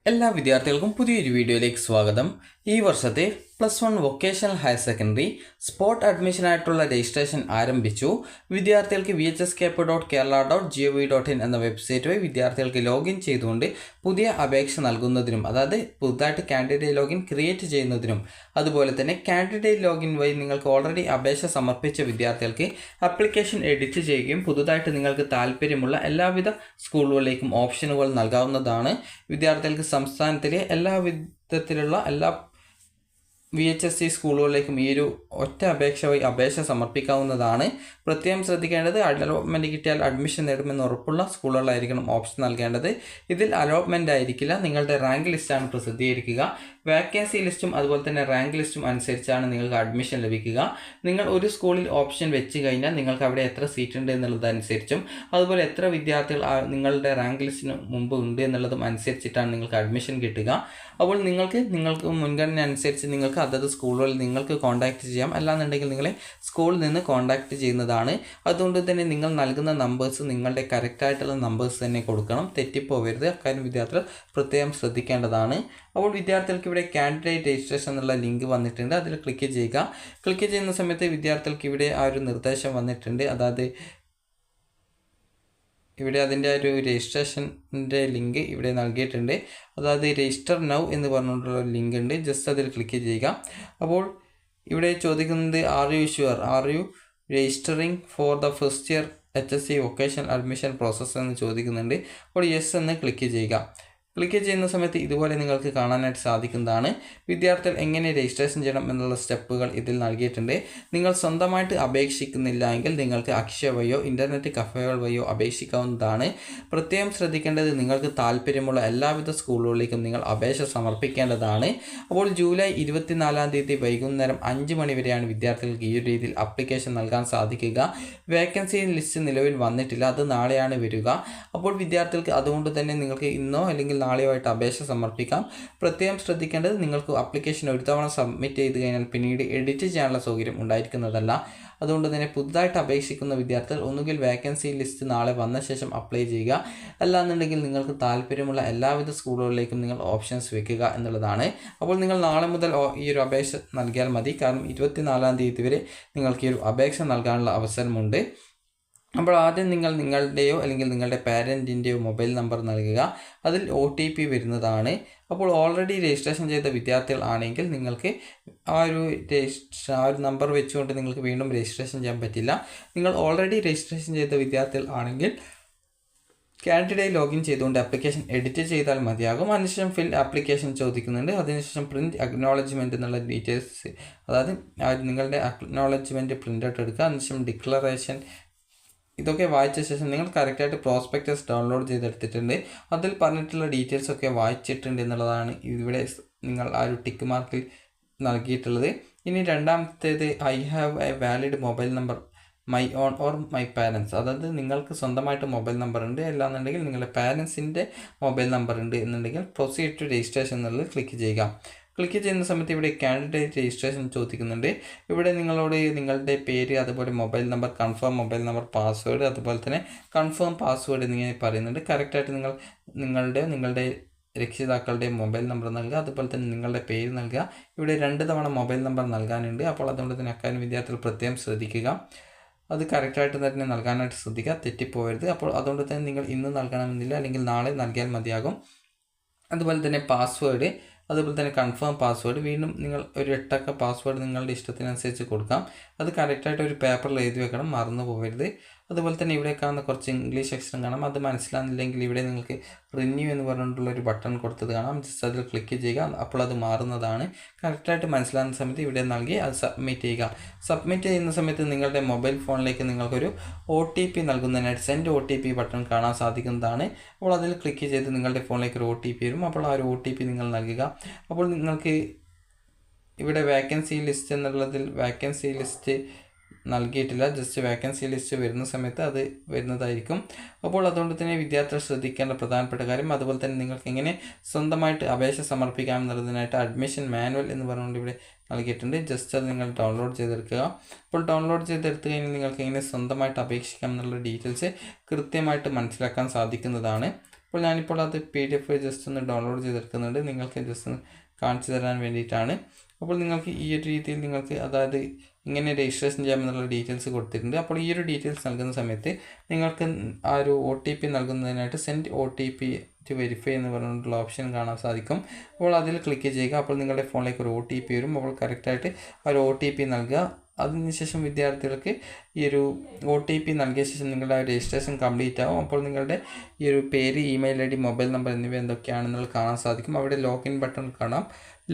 എല്ലാ വിദ്യാർത്ഥികൾക്കും പുതിയൊരു വീഡിയോയിലേക്ക് സ്വാഗതം. ഈ വർഷത്തെ +1 വൊക്കേഷണൽ ഹയർ സെക്കൻഡറി സ്പോട്ട് അഡ്മിഷനായിട്ടുള്ള രജിസ്ട്രേഷൻ ആരംഭിച്ചു. വിദ്യാർത്ഥികൾക്ക് vhscap.kerala.gov.in എന്ന വെബ്സൈറ്റ് വഴി വിദ്യാർത്ഥികൾക്ക് ലോഗിൻ ചെയ്തുകൊണ്ട് പുതിയ അപേക്ഷ നൽകുന്നതിനും, അതായത് പുതുതായിട്ട് കാൻഡിഡേറ്റ് ലോഗിൻ ക്രിയേറ്റ് ചെയ്യുന്നതിനും, അതുപോലെ തന്നെ കാൻഡിഡേറ്റ് ലോഗിൻ വഴി നിങ്ങൾക്ക് ഓൾറെഡി അപേക്ഷ സമർപ്പിച്ച വിദ്യാർത്ഥികൾക്ക് ആപ്ലിക്കേഷൻ എഡിറ്റ് ചെയ്യുകയും പുതുതായിട്ട് നിങ്ങൾക്ക് താല്പര്യമുള്ള എല്ലാവിധ സ്കൂളുകളിലേക്കും ഓപ്ഷനുകൾ നൽകാവുന്നതാണ്. വിദ്യാർത്ഥികൾക്ക് സംസ്ഥാനത്തിലെ എല്ലാ വിധത്തിലുള്ള എല്ലാ VHSC സ്കൂളുകളിലേക്കും ഈ ഒരു ഒറ്റ അപേക്ഷ വഴി അപേക്ഷ സമർപ്പിക്കാവുന്നതാണ്. പ്രത്യേകം ശ്രദ്ധിക്കേണ്ടത്, അലോട്ട്മെൻറ്റ് കിട്ടിയാൽ അഡ്മിഷൻ നേടുമെന്ന് ഉറപ്പുള്ള സ്കൂളുകളായിരിക്കണം ഓപ്ഷൻ നൽകേണ്ടത്. ഇതിൽ അലോട്ട്മെൻറ്റ് ആയിരിക്കില്ല, നിങ്ങളുടെ റാങ്ക് ലിസ്റ്റാണ് പ്രസിദ്ധീകരിക്കുക. വാക്കൻസി ലിസ്റ്റും അതുപോലെ തന്നെ റാങ്ക് ലിസ്റ്റും അനുസരിച്ചാണ് നിങ്ങൾക്ക് അഡ്മിഷൻ ലഭിക്കുക. നിങ്ങൾ ഒരു സ്കൂളിൽ ഓപ്ഷൻ വെച്ച് കഴിഞ്ഞാൽ നിങ്ങൾക്ക് അവിടെ എത്ര സീറ്റ് ഉണ്ട് എന്നുള്ളതനുസരിച്ചും, അതുപോലെ എത്ര വിദ്യാർത്ഥികൾ നിങ്ങളുടെ റാങ്ക് ലിസ്റ്റിന് മുമ്പ് ഉണ്ട് എന്നുള്ളതും അനുസരിച്ചിട്ടാണ് നിങ്ങൾക്ക് അഡ്മിഷൻ കിട്ടുക. അപ്പോൾ നിങ്ങൾക്ക് മുൻഗണന അനുസരിച്ച് നിങ്ങൾക്ക് അതത് സ്കൂളുകളിൽ നിങ്ങൾക്ക് കോൺടാക്റ്റ് ചെയ്യാം. അല്ലാന്നുണ്ടെങ്കിൽ നിങ്ങളെ സ്കൂളിൽ നിന്ന് കോൺടാക്റ്റ് ചെയ്യുന്നതാണ്. അതുകൊണ്ട് തന്നെ നിങ്ങൾ നൽകുന്ന നമ്പേഴ്സ് നിങ്ങളുടെ കറക്റ്റായിട്ടുള്ള നമ്പേഴ്സ് തന്നെ കൊടുക്കണം, തെറ്റിപ്പോവരുത്. അക്കാര്യം വിദ്യാർത്ഥികൾ പ്രത്യേകം ശ്രദ്ധിക്കേണ്ടതാണ്. അപ്പോൾ വിദ്യാർത്ഥികൾക്ക് ഇവിടെ കാൻഡിഡേറ്റ് രജിസ്ട്രേഷൻ എന്നുള്ള ലിങ്ക് വന്നിട്ടുണ്ട്, അതിൽ ക്ലിക്ക് ചെയ്യുക. ക്ലിക്ക് ചെയ്യുന്ന സമയത്ത് വിദ്യാർത്ഥികൾക്ക് ഇവിടെ ആ ഒരു നിർദ്ദേശം വന്നിട്ടുണ്ട്, അതായത് ഇവിടെ അതിൻ്റെ ഒരു രജിസ്ട്രേഷൻ്റെ ലിങ്ക് ഇവിടെ നൽകിയിട്ടുണ്ട്. അതായത് രജിസ്റ്റർ നൗ എന്ന് പറഞ്ഞിട്ടുള്ള ലിങ്ക് ഉണ്ട്, ജസ്റ്റ് അതിൽ ക്ലിക്ക് ചെയ്യുക. അപ്പോൾ ഇവിടെ ചോദിക്കുന്നത് are you registering for the first year HSC vocational admission process എന്ന് ചോദിക്കുന്നുണ്ട്. അപ്പോൾ യെസ് എന്ന് ക്ലിക്ക് ചെയ്യുക. ക്ലിക്ക് ചെയ്യുന്ന സമയത്ത് ഇതുപോലെ നിങ്ങൾക്ക് കാണാനായിട്ട് സാധിക്കുന്നതാണ്. വിദ്യാർത്ഥികൾ എങ്ങനെ രജിസ്ട്രേഷൻ ചെയ്യണം എന്നുള്ള സ്റ്റെപ്പുകൾ ഇതിൽ നൽകിയിട്ടുണ്ട്. നിങ്ങൾ സ്വന്തമായിട്ട് അപേക്ഷിക്കുന്നില്ല എങ്കിൽ നിങ്ങൾക്ക് അക്ഷയ വഴിയോ ഇൻ്റർനെറ്റ് കഫേകൾ വഴിയോ അപേക്ഷിക്കാവുന്നതാണ്. പ്രത്യേകം ശ്രദ്ധിക്കേണ്ടത്, നിങ്ങൾക്ക് താല്പര്യമുള്ള എല്ലാവിധ സ്കൂളുകളിലേക്കും നിങ്ങൾ അപേക്ഷ സമർപ്പിക്കേണ്ടതാണ്. അപ്പോൾ ജൂലൈ 24 വൈകുന്നേരം 5 മണി വരെയാണ് വിദ്യാർത്ഥികൾക്ക് ഈ ഒരു രീതിയിൽ ആപ്ലിക്കേഷൻ നൽകാൻ സാധിക്കുക. വേക്കൻസി ലിസ്റ്റ് നിലവിൽ വന്നിട്ടില്ല, അത് നാളെയാണ് വരിക. അപ്പോൾ വിദ്യാർത്ഥികൾക്ക് അതുകൊണ്ട് തന്നെ നിങ്ങൾക്ക് ഇന്നോ അല്ലെങ്കിൽ നാളെയോ ആയിട്ട് അപേക്ഷ സമർപ്പിക്കാം. പ്രത്യേകം ശ്രദ്ധിക്കേണ്ടത്, നിങ്ങൾക്ക് ആപ്ലിക്കേഷൻ ഒരു തവണ സബ്മിറ്റ് ചെയ്ത് കഴിഞ്ഞാൽ പിന്നീട് എഡിറ്റ് ചെയ്യാനുള്ള സൗകര്യം ഉണ്ടായിരിക്കുന്നതല്ല. അതുകൊണ്ട് തന്നെ പുതുതായിട്ട് അപേക്ഷിക്കുന്ന വിദ്യാർത്ഥികൾ ഒന്നുകിൽ വേക്കൻസി ലിസ്റ്റ് നാളെ വന്ന ശേഷം അപ്ലൈ ചെയ്യുക, അല്ലാന്നുണ്ടെങ്കിൽ നിങ്ങൾക്ക് താല്പര്യമുള്ള എല്ലാവിധ സ്കൂളുകളിലേക്കും നിങ്ങൾ ഓപ്ഷൻസ് വെക്കുക എന്നുള്ളതാണ്. അപ്പോൾ നിങ്ങൾ നാളെ മുതൽ ഈ ഒരു അപേക്ഷ നൽകിയാൽ മതി, കാരണം 24 വരെ നിങ്ങൾക്ക് ഈ ഒരു അപേക്ഷ നൽകാനുള്ള അവസരമുണ്ട്. അപ്പോൾ ആദ്യം നിങ്ങൾ നിങ്ങളുടെയോ അല്ലെങ്കിൽ നിങ്ങളുടെ പാരൻറ്റിൻ്റെയോ മൊബൈൽ നമ്പർ നൽകുക, അതിൽ OTP വരുന്നതാണ്. അപ്പോൾ ഓൾറെഡി രജിസ്ട്രേഷൻ ചെയ്ത വിദ്യാർത്ഥികൾ ആണെങ്കിൽ നിങ്ങൾക്ക് ആ ഒരു നമ്പർ വെച്ചുകൊണ്ട് നിങ്ങൾക്ക് വീണ്ടും രജിസ്ട്രേഷൻ ചെയ്യാൻ പറ്റില്ല. നിങ്ങൾ ഓൾറെഡി രജിസ്ട്രേഷൻ ചെയ്ത വിദ്യാർത്ഥികൾ ആണെങ്കിൽ കാൻഡിഡേറ്റ് ലോഗിൻ ചെയ്തുകൊണ്ട് ആപ്ലിക്കേഷൻ എഡിറ്റ് ചെയ്താൽ മതിയാകും. അതിനുശേഷം ഫിൽ ആപ്ലിക്കേഷൻ ചോദിക്കുന്നുണ്ട്. അതിനുശേഷം പ്രിൻറ്റ് അക്നോളജ്മെൻറ്റ് എന്നുള്ള ഡീറ്റെയിൽസ്, അതായത് നിങ്ങളുടെ അക്നോളജ്മെൻറ്റ് പ്രിൻ്റ് ഔട്ട് എടുക്കുക. അതിനുശേഷം ഡിക്ലറേഷൻ, ഇതൊക്കെ വായിച്ച ശേഷം നിങ്ങൾ കറക്റ്റായിട്ട് പ്രോസ്പെക്ടസ് ഡൗൺലോഡ് ചെയ്തെടുത്തിട്ടുണ്ട്, അതിൽ പറഞ്ഞിട്ടുള്ള ഡീറ്റെയിൽസ് ഒക്കെ വായിച്ചിട്ടുണ്ട് എന്നുള്ളതാണ് ഇവിടെ നിങ്ങൾ ആ ഒരു ടിക്ക് മാർക്കിൽ നൽകിയിട്ടുള്ളത്. ഇനി രണ്ടാമത്തേത്, I have A valid mobile number my own or my parents, അതായത് നിങ്ങൾക്ക് സ്വന്തമായിട്ട് മൊബൈൽ നമ്പർ ഉണ്ട്, അല്ലാന്നുണ്ടെങ്കിൽ നിങ്ങളുടെ പാരൻസിൻ്റെ മൊബൈൽ നമ്പർ ഉണ്ട് എന്നുണ്ടെങ്കിൽ പ്രൊസീഡ് ടു രജിസ്ട്രേഷൻ എന്നുള്ളത് ക്ലിക്ക് ചെയ്യുക. ക്ലിക്ക് ചെയ്യുന്ന സമയത്ത് ഇവിടെ കാൻഡിഡേറ്റ് രജിസ്ട്രേഷൻ ചോദിക്കുന്നുണ്ട്. ഇവിടെ നിങ്ങളോട് നിങ്ങളുടെ പേര്, അതുപോലെ mobile number, confirm mobile number, password, അതുപോലെ തന്നെ കൺഫേം പാസ്വേഡ് എന്നിങ്ങനെ പറയുന്നുണ്ട്. കറക്റ്റായിട്ട് നിങ്ങളുടെ രക്ഷിതാക്കളുടെ മൊബൈൽ നമ്പർ നൽകുക, അതുപോലെ തന്നെ നിങ്ങളുടെ പേര് നൽകുക. ഇവിടെ 2 തവണ മൊബൈൽ നമ്പർ നൽകാനുണ്ട്. അപ്പോൾ അതുകൊണ്ട് തന്നെ അക്കാര്യം വിദ്യാർത്ഥികൾ പ്രത്യേകം ശ്രദ്ധിക്കുക, അത് കറക്റ്റായിട്ട് തന്നെ നൽകാനായിട്ട് ശ്രദ്ധിക്കുക, തെറ്റിപ്പോകരുത്. അപ്പോൾ അതുകൊണ്ട് തന്നെ നിങ്ങൾ ഇന്ന് നൽകണമെന്നില്ല, അല്ലെങ്കിൽ നാളെ നൽകിയാൽ മതിയാകും. അതുപോലെ തന്നെ പാസ്വേഡ്, അതുപോലെ തന്നെ കൺഫേം പാസ്വേഡ്, വീണ്ടും നിങ്ങൾ ഒരു 8 അക്ക പാസ്വേഡ് നിങ്ങളുടെ ഇഷ്ടത്തിനനുസരിച്ച് കൊടുക്കാം. അത് കറക്റ്റായിട്ട് ഒരു പേപ്പറിൽ എഴുതി വെക്കണം, മറന്നു പോകരുത്. അതുപോലെ തന്നെ ഇവിടെ കാണുന്ന കുറച്ച് ഇംഗ്ലീഷ് അക്ഷരം കാണാം, അത് മനസ്സിലാകുന്നില്ലെങ്കിൽ ഇവിടെ നിങ്ങൾക്ക് റിന്യൂ എന്ന് പറഞ്ഞിട്ടുള്ള ഒരു ബട്ടൺ കൊടുത്തത് കാണാം, ജസ്റ്റ് അതിൽ ക്ലിക്ക് ചെയ്യുക, അപ്പോൾ അത് മാറുന്നതാണ്. കറക്റ്റായിട്ട് മനസ്സിലാകുന്ന സമയത്ത് ഇവിടെ നൽകി അത് സബ്മിറ്റ് ചെയ്യുക. സബ്മിറ്റ് ചെയ്യുന്ന സമയത്ത് നിങ്ങളുടെ മൊബൈൽ ഫോണിലേക്ക് നിങ്ങൾക്കൊരു OTP നൽകുന്നതിനായിട്ട് സെൻഡ് OTP ബട്ടൺ കാണാൻ സാധിക്കുന്നതാണ്. അപ്പോൾ അതിൽ ക്ലിക്ക് ചെയ്ത് നിങ്ങളുടെ ഫോണിലേക്ക് ഒരു OTP വരും. അപ്പോൾ ആ ഒരു OTP നിങ്ങൾ നൽകുക. അപ്പോൾ നിങ്ങൾക്ക് ഇവിടെ വേക്കൻസി ലിസ്റ്റ് എന്നുള്ളതിൽ വേക്കൻസി ലിസ്റ്റ് നൽകിയിട്ടില്ല, ജസ്റ്റ് വേക്കൻസി ലിസ്റ്റ് വരുന്ന സമയത്ത് അത് വരുന്നതായിരിക്കും. അപ്പോൾ അതുകൊണ്ട് തന്നെ വിദ്യാർത്ഥികൾ ശ്രദ്ധിക്കേണ്ട പ്രധാനപ്പെട്ട കാര്യം, അതുപോലെ തന്നെ നിങ്ങൾക്ക് എങ്ങനെ സ്വന്തമായിട്ട് അപേക്ഷ സമർപ്പിക്കാം എന്നുള്ളതിനായിട്ട് അഡ്മിഷൻ മാനുവൽ എന്ന് പറഞ്ഞുകൊണ്ട് ഇവിടെ നൽകിയിട്ടുണ്ട്. ജസ്റ്റ് അത് നിങ്ങൾ ഡൗൺലോഡ് ചെയ്തെടുക്കുക. അപ്പോൾ ഡൗൺലോഡ് ചെയ്തെടുത്ത് കഴിഞ്ഞാൽ നിങ്ങൾക്ക് എങ്ങനെ സ്വന്തമായിട്ട് അപേക്ഷിക്കാം എന്നുള്ള ഡീറ്റെയിൽസ് കൃത്യമായിട്ട് മനസ്സിലാക്കാൻ സാധിക്കുന്നതാണ്. അപ്പോൾ ഞാനിപ്പോൾ അത് PDF ജസ്റ്റ് ഒന്ന് ഡൗൺലോഡ് ചെയ്തെടുക്കുന്നുണ്ട്, നിങ്ങൾക്ക് ജസ്റ്റ് ഒന്ന് കാണിച്ചു തരാൻ വേണ്ടിയിട്ടാണ്. അപ്പോൾ നിങ്ങൾക്ക് ഈ ഒരു രീതിയിൽ നിങ്ങൾക്ക് അതായത് ഇങ്ങനെ രജിസ്ട്രേഷൻ ചെയ്യാമെന്നുള്ള ഡീറ്റെയിൽസ് കൊടുത്തിട്ടുണ്ട്. അപ്പോൾ ഈ ഒരു ഡീറ്റെയിൽസ് നൽകുന്ന സമയത്ത് നിങ്ങൾക്ക് ആ ഒരു OTP നൽകുന്നതിനായിട്ട് സെൻഡ് OTP ടു വെരിഫൈ എന്ന് പറഞ്ഞിട്ടുള്ള ഓപ്ഷൻ കാണാൻ സാധിക്കും. അപ്പോൾ അതിൽ ക്ലിക്ക് ചെയ്യുക. അപ്പോൾ നിങ്ങളുടെ ഫോണിലേക്ക് ഒരു OTP വരും. അപ്പോൾ കറക്റ്റായിട്ട് ആ ഒരു OTP നൽകുക. അതിനുശേഷം വിദ്യാർത്ഥികൾക്ക് ഈ ഒരു OTP നൽകിയ ശേഷം നിങ്ങളുടെ രജിസ്ട്രേഷൻ കംപ്ലീറ്റ് ആവും. അപ്പോൾ നിങ്ങളുടെ ഈ ഒരു പേര്, ഇമെയിൽ ID, മൊബൈൽ നമ്പർ എന്നിവ എന്തൊക്കെയാണെന്നുള്ളത് കാണാൻ സാധിക്കും. അവിടെ ലോഗിൻ ബട്ടൺ കാണാം.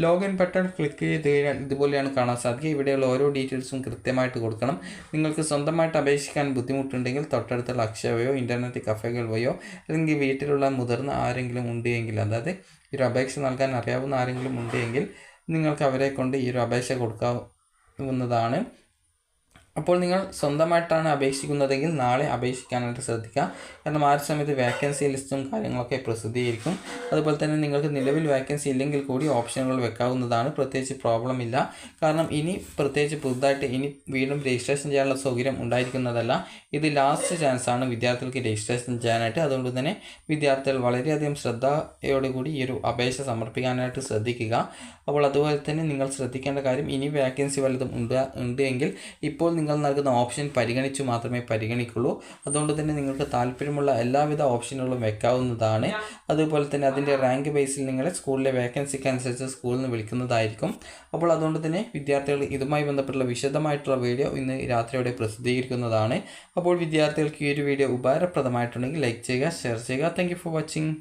ലോഗിൻ ബട്ടൺ ക്ലിക്ക് ചെയ്ത് കഴിഞ്ഞാൽ ഇതുപോലെയാണ് കാണാൻ സാധിക്കുക. ഇവിടെയുള്ള ഓരോ ഡീറ്റെയിൽസും കൃത്യമായിട്ട് കൊടുക്കണം. നിങ്ങൾക്ക് സ്വന്തമായിട്ട് അപേക്ഷിക്കാൻ ബുദ്ധിമുട്ടുണ്ടെങ്കിൽ തൊട്ടടുത്തുള്ള അക്ഷയ വഴിയോ ഇൻ്റർനെറ്റ് കഫേകൾ വഴിയോ അല്ലെങ്കിൽ വീട്ടിലുള്ള മുതിർന്ന ആരെങ്കിലും ഉണ്ട് എങ്കിൽ, അതായത് ഈ ഒരു അപേക്ഷ നൽകാൻ അറിയാവുന്ന ആരെങ്കിലും ഉണ്ട് എങ്കിൽ നിങ്ങൾക്ക് അവരെ കൊണ്ട് ഈ ഒരു അപേക്ഷ കൊടുക്കാവുന്നതാണ്. അപ്പോൾ നിങ്ങൾ സ്വന്തമായിട്ടാണ് അപേക്ഷിക്കുന്നതെങ്കിൽ നാളെ അപേക്ഷിക്കാനായിട്ട് ശ്രദ്ധിക്കുക. കാരണം ആ ഒരു സമയത്ത് വേക്കൻസി ലിസ്റ്റും കാര്യങ്ങളൊക്കെ പ്രസിദ്ധീകരിക്കും. അതുപോലെ തന്നെ നിങ്ങൾക്ക് നിലവിൽ വേക്കൻസി ഇല്ലെങ്കിൽ കൂടി ഓപ്ഷനുകൾ വെക്കാവുന്നതാണ്. പ്രത്യേകിച്ച് പ്രോബ്ലം ഇല്ല. കാരണം ഇനി പ്രത്യേകിച്ച് പുതുതായിട്ട് ഇനി വീണ്ടും രജിസ്ട്രേഷൻ ചെയ്യാനുള്ള സൗകര്യം ഉണ്ടായിരിക്കുന്നതല്ല. ഇത് ലാസ്റ്റ് ചാൻസാണ് വിദ്യാർത്ഥികൾക്ക് രജിസ്ട്രേഷൻ ചെയ്യാനായിട്ട്. അതുകൊണ്ട് തന്നെ വിദ്യാർത്ഥികൾ വളരെയധികം ശ്രദ്ധയോടുകൂടി ഈ ഒരു അപേക്ഷ സമർപ്പിക്കാനായിട്ട് ശ്രദ്ധിക്കുക. അപ്പോൾ അതുപോലെ തന്നെ നിങ്ങൾ ശ്രദ്ധിക്കേണ്ട കാര്യം, ഇനി വേക്കൻസി വല്ലതും ഉണ്ട് എങ്കിൽ ഇപ്പോൾ നിങ്ങൾ നൽകുന്ന ഓപ്ഷൻ പരിഗണിച്ചു മാത്രമേ പരിഗണിക്കുള്ളൂ. അതുകൊണ്ട് തന്നെ നിങ്ങൾക്ക് താല്പര്യമുള്ള എല്ലാവിധ ഓപ്ഷനുകളും വെക്കാവുന്നതാണ്. അതുപോലെ തന്നെ അതിൻ്റെ റാങ്ക് ബേസിൽ നിങ്ങളെ സ്കൂളിലെ വേക്കൻസിക്ക് അനുസരിച്ച് സ്കൂളിൽ നിന്ന് വിളിക്കുന്നതായിരിക്കും. അപ്പോൾ അതുകൊണ്ട് തന്നെ വിദ്യാർത്ഥികൾ ഇതുമായി ബന്ധപ്പെട്ടുള്ള വിശദമായിട്ടുള്ള വീഡിയോ ഇന്ന് രാത്രിയോടെ പ്രസിദ്ധീകരിക്കുന്നതാണ്. അപ്പോൾ വിദ്യാർത്ഥികൾക്ക് ഈ ഒരു വീഡിയോ ഉപകാരപ്രദമായിട്ടുണ്ടെങ്കിൽ ലൈക്ക് ചെയ്യുക, ഷെയർ ചെയ്യുക. Thank you for watching.